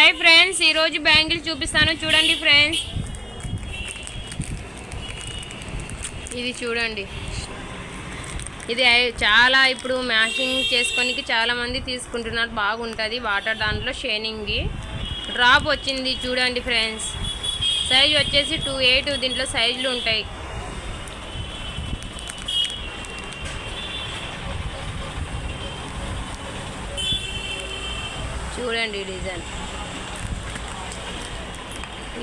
Hi friends, ఈరోజు bangle చూపిస్తాను చూడండి ఫ్రెండ్స్. ఇది చూడండి, ఇది చాలా ఇప్పుడు మ్యాచింగ్ చేసుకోనికి చాలామంది తీసుకుంటున్నారు. బాగుంటుంది వాటర్, దాంట్లో షైనింగ్ డ్రాప్ వచ్చింది చూడండి ఫ్రెండ్స్. సైజ్ వచ్చేసి 2.8. దీంట్లో సైజులు ఉంటాయి. చూడండి డిజైన్.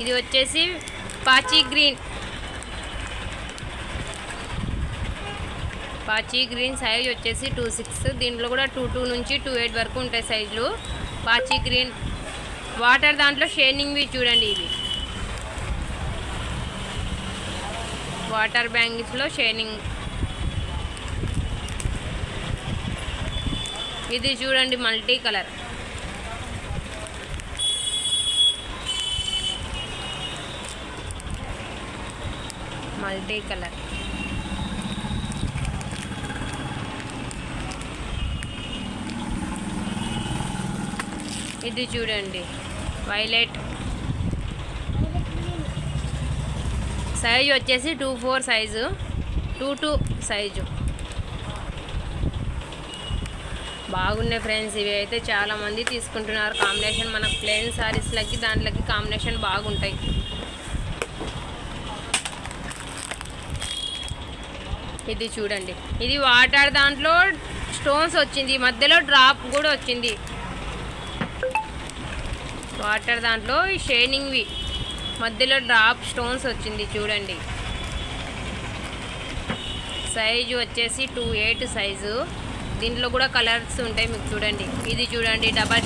ఇది వచ్చేసి పాచీ గ్రీన్ సైజ్ వచ్చేసి 2.6. దీంట్లో కూడా 2.2 నుంచి 2.8 వరకు ఉంటాయి సైజులు. పాచీ గ్రీన్ వాటర్, దాంట్లో షైనింగ్వి చూడండి. ఇవి వాటర్ బ్యాంగిల్స్లో షైనింగ్. ఇది చూడండి మల్టీ కలర్. ఇది చూడండి వైలెట్. సైజు వచ్చేసి 2.4 సైజు, 2.2 సైజు. బాగున్నాయి ఫ్రెండ్స్. ఇవి అయితే చాలామంది తీసుకుంటున్నారు. కాంబినేషన్ మన ప్లెయిన్ శారీస్లకి దాంట్లోకి కాంబినేషన్ బాగుంటాయి. ఇది చూడండి, ఇది వాటర్, దాంట్లో స్టోన్స్ వచ్చింది, మధ్యలో డ్రాప్ కూడా వచ్చింది. వాటర్ దాంట్లో ఈ షైనింగ్వి, మధ్యలో డ్రాప్ స్టోన్స్ వచ్చింది చూడండి. సైజు వచ్చేసి 2.8 సైజు. దీంట్లో కూడా కలర్స్ ఉంటాయి మీకు చూడండి. ఇది చూడండి డబల్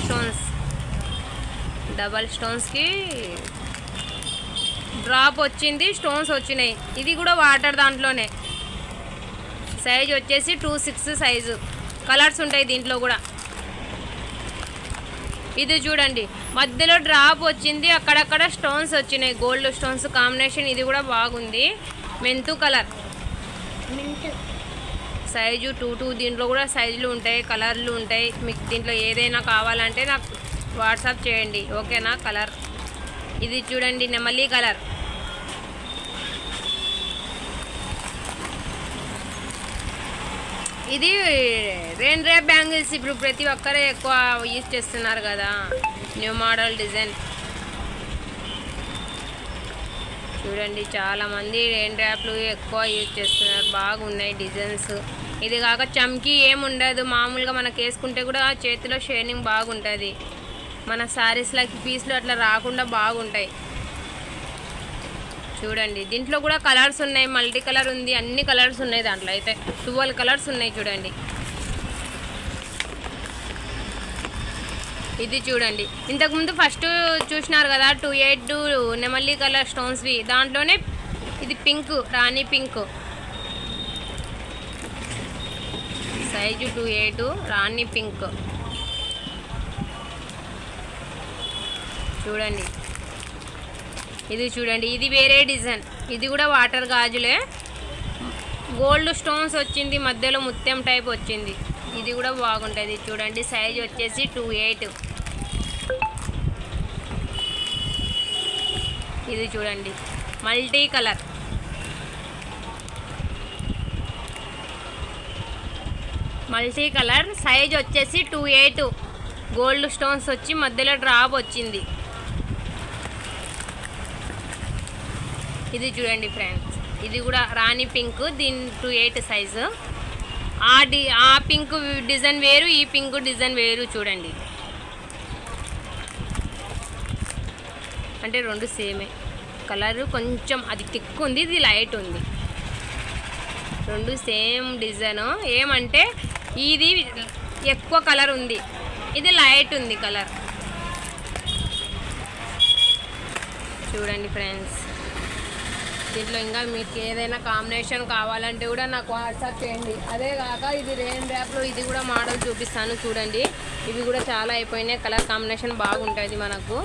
స్టోన్స్కి డ్రాప్ వచ్చింది, స్టోన్స్ వచ్చినాయి. ఇది కూడా వాటర్ దాంట్లోనే. సైజ్ వచ్చేసి 2.6 సైజు. కలర్స్ ఉంటాయి దీంట్లో కూడా. ఇది చూడండి మధ్యలో డ్రాప్ వచ్చింది, అక్కడక్కడ స్టోన్స్ వచ్చినాయి, గోల్డ్ స్టోన్స్ కాంబినేషన్. ఇది కూడా బాగుంది, మెంతు కలర్. సైజు 2.2. దీంట్లో కూడా సైజులు ఉంటాయి, కలర్లు ఉంటాయి. మీకు దీంట్లో ఏదైనా కావాలంటే నాకు వాట్సాప్ చేయండి, ఓకేనా. కలర్ ఇది చూడండి నెమలి కలర్. ఇది రెయిన్ డ్రాప్ బ్యాంగిల్స్. ఇప్పుడు ప్రతి ఒక్కరే ఎక్కువ యూజ్ చేస్తున్నారు కదా, న్యూ మోడల్ డిజైన్. చూడండి చాలామంది రెయిన్ డ్రాప్లు ఎక్కువ యూజ్ చేస్తున్నారు. బాగున్నాయి డిజైన్స్. ఇది కాక చమ్కీ ఏముండదు, మామూలుగా మనకు వేసుకుంటే కూడా చేతిలో షైనింగ్ బాగుంటుంది. మన శారీస్లకి పీస్లు అట్లా రాకుండా బాగుంటాయి. చూడండి దీంట్లో కూడా కలర్స్ ఉన్నాయి, మల్టీ కలర్ ఉంది, అన్ని కలర్స్ ఉన్నాయి. దాంట్లో అయితే 12 కలర్స్ ఉన్నాయి చూడండి. ఇది చూడండి, ఇంతకుముందు ఫస్ట్ చూసినారు కదా 2.8 నెమలి కలర్ స్టోన్స్వి. దాంట్లోనే ఇది పింక్, రాణి పింక్. సైజు 2.8 రాణి పింక్. చూడండి ఇది చూడండి, ఇది వేరే డిజైన్. ఇది కూడా వాటర్ గాజులే, గోల్డ్ స్టోన్స్ వచ్చింది, మధ్యలో ముత్యం టైప్ వచ్చింది. ఇది కూడా బాగుంటుంది చూడండి. సైజ్ వచ్చేసి 2.8. ఇది చూడండి మల్టీ కలర్. సైజ్ వచ్చేసి 2.8. గోల్డ్ స్టోన్స్ వచ్చి మధ్యలో డ్రాప్ వచ్చింది. ఇది చూడండి ఫ్రెండ్స్, ఇది కూడా రాణి పింక్. దీని 2.8 సైజు. ఆ పింక్ డిజైన్ వేరు, ఈ పింక్ డిజైన్ వేరు. చూడండి అంటే రెండు సేమే కలరు, కొంచెం అది థిక్ ఉంది, ఇది లైట్ ఉంది. రెండు సేమ్ డిజైను. ఏమంటే ఇది ఎక్కువ కలర్ ఉంది, ఇది లైట్ ఉంది కలర్. చూడండి ఫ్రెండ్స్, దీంట్లో ఇంకా మీకు ఏదైనా కాంబినేషన్ కావాలంటే కూడా నాకు వాట్సాప్ చేయండి. అదే కాక ఇది రెయిన్ డ్రాప్లో ఇది కూడా మోడల్ చూపిస్తాను చూడండి. ఇవి కూడా చాలా అయిపోయినాయి, కలర్ కాంబినేషన్ బాగుంటుంది మనకు.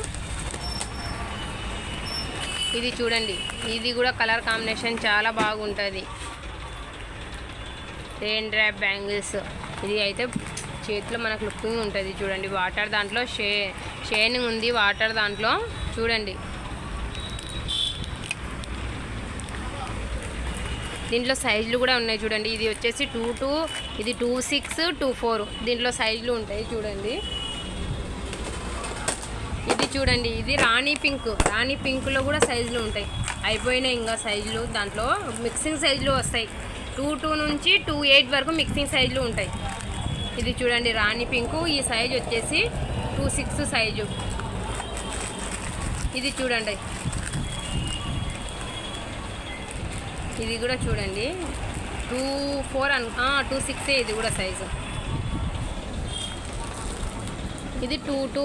ఇది చూడండి, ఇది కూడా కలర్ కాంబినేషన్ చాలా బాగుంటుంది. Rain drop bangles. ఇది అయితే చేతిలో మనకు లుకింగ్ ఉంటుంది చూడండి. వాటర్ దాంట్లో షైనింగ్ ఉంది వాటర్ దాంట్లో చూడండి. దీంట్లో సైజులు కూడా ఉన్నాయి చూడండి. ఇది వచ్చేసి 22, ఇది 26, 24 దీంట్లో సైజులు ఉంటాయి చూడండి. ఇది చూడండి, ఇది రాణి పింక్. రాణి పింక్లో కూడా సైజులు ఉంటాయి. అయిపోయినాయి ఇంకా సైజులు. దాంట్లో మిక్సింగ్ సైజులు వస్తాయి. 22 నుంచి 28 వరకు మిక్సింగ్ సైజులు ఉంటాయి. ఇది చూడండి రాణి పింకు. ఈ సైజు వచ్చేసి 26 సైజు. ఇది చూడండి, ఇది కూడా చూడండి 24 26 ఇది కూడా సైజు. ఇది 22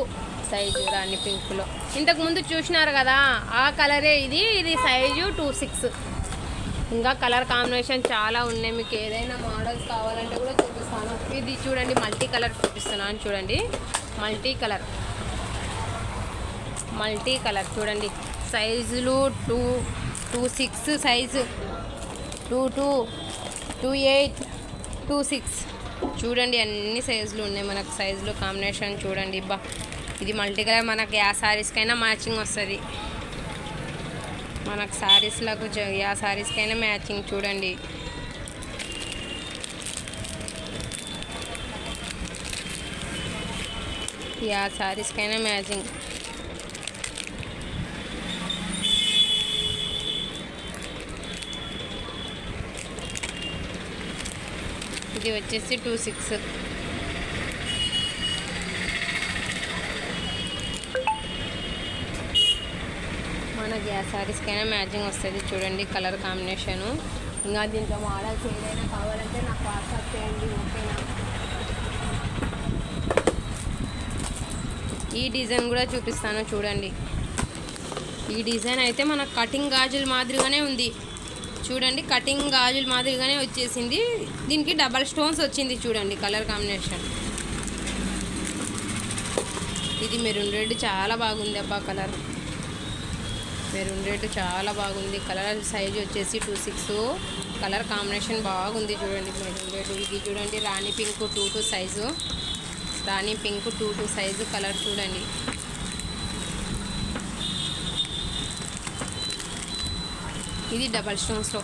సైజు రాణి పింక్లో. ఇంతకుముందు చూసినారు కదా ఆ కలరే ఇది. ఇది సైజు 26. ఇంకా కలర్ కాంబినేషన్ చాలా ఉన్నాయి. మీకు ఏదైనా మోడల్స్ కావాలంటే కూడా చూపిస్తాను. ఇది చూడండి మల్టీ కలర్ చూపిస్తున్నాను చూడండి. మల్టీ కలర్ చూడండి. సైజులు 26 సైజు, 22, 28, 26 చూడండి. అన్ని సైజులు ఉన్నాయి మనకు. సైజులు కాంబినేషన్ చూడండి. బా ఇది మల్టీ కలర్. మనకి యా శారీస్కైనా మ్యాచింగ్ వస్తుంది. మనకు శారీస్లకు యా శారీస్కైనా మ్యాచింగ్ చూడండి. యా శారీస్కైనా మ్యాచింగ్. ఇది వచ్చేసి 26. మనకి ఆ శారీస్కైనా మ్యాచింగ్ వస్తుంది చూడండి కలర్ కాంబినేషను. ఇంకా దీంట్లో మోడల్స్ ఏదైనా కావాలంటే నాకు వాట్సాప్ చేయండి, ఓకేనా. ఈ డిజైన్ కూడా చూపిస్తాను చూడండి. ఈ డిజైన్ అయితే మనకు కటింగ్ గాజుల మాదిరిగానే ఉంది చూడండి. కటింగ్ గాజుల మాదిరిగానే వచ్చేసింది. దీనికి డబల్ స్టోన్స్ వచ్చింది చూడండి కలర్ కాంబినేషన్. ఇది మెరూన్ రెడ్ చాలా బాగుంది అబ్బా. కలర్ మెరూన్ రెడ్ చాలా బాగుంది. కలర్ సైజు వచ్చేసి 26. కలర్ కాంబినేషన్ బాగుంది చూడండి మెరూన్ రెడ్. ఇది చూడండి రాణి పింక్ 22 సైజు. రాణి పింక్ 22 సైజు కలర్ చూడండి. ఇది డబల్ స్టోన్స్లో.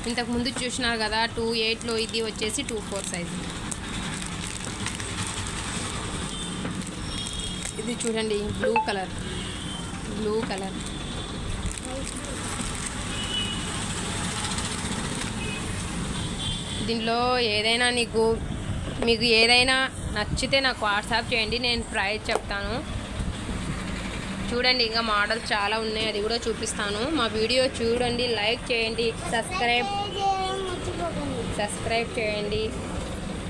ఇంతకుముందు చూసినారు కదా 28లో. ఇది వచ్చేసి 24 సైజు. ఇది చూడండి బ్లూ కలర్. దీంట్లో ఏదైనా మీకు ఏదైనా నచ్చితే నాకు వాట్సాప్ చేయండి, నేను ప్రైస్ చెప్తాను చూడండి. ఇంకా మోడల్స్ చాలా ఉన్నాయి, అది కూడా చూపిస్తాను. మా వీడియో చూడండి, లైక్ చేయండి, సబ్స్క్రైబ్ చేయండి,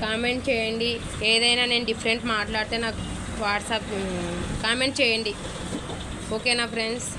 కామెంట్ చేయండి. ఏదైనా నేను డిఫరెంట్ మాట్లాడితే నాకు వాట్సాప్ కామెంట్ చేయండి, ఓకేనా ఫ్రెండ్స్.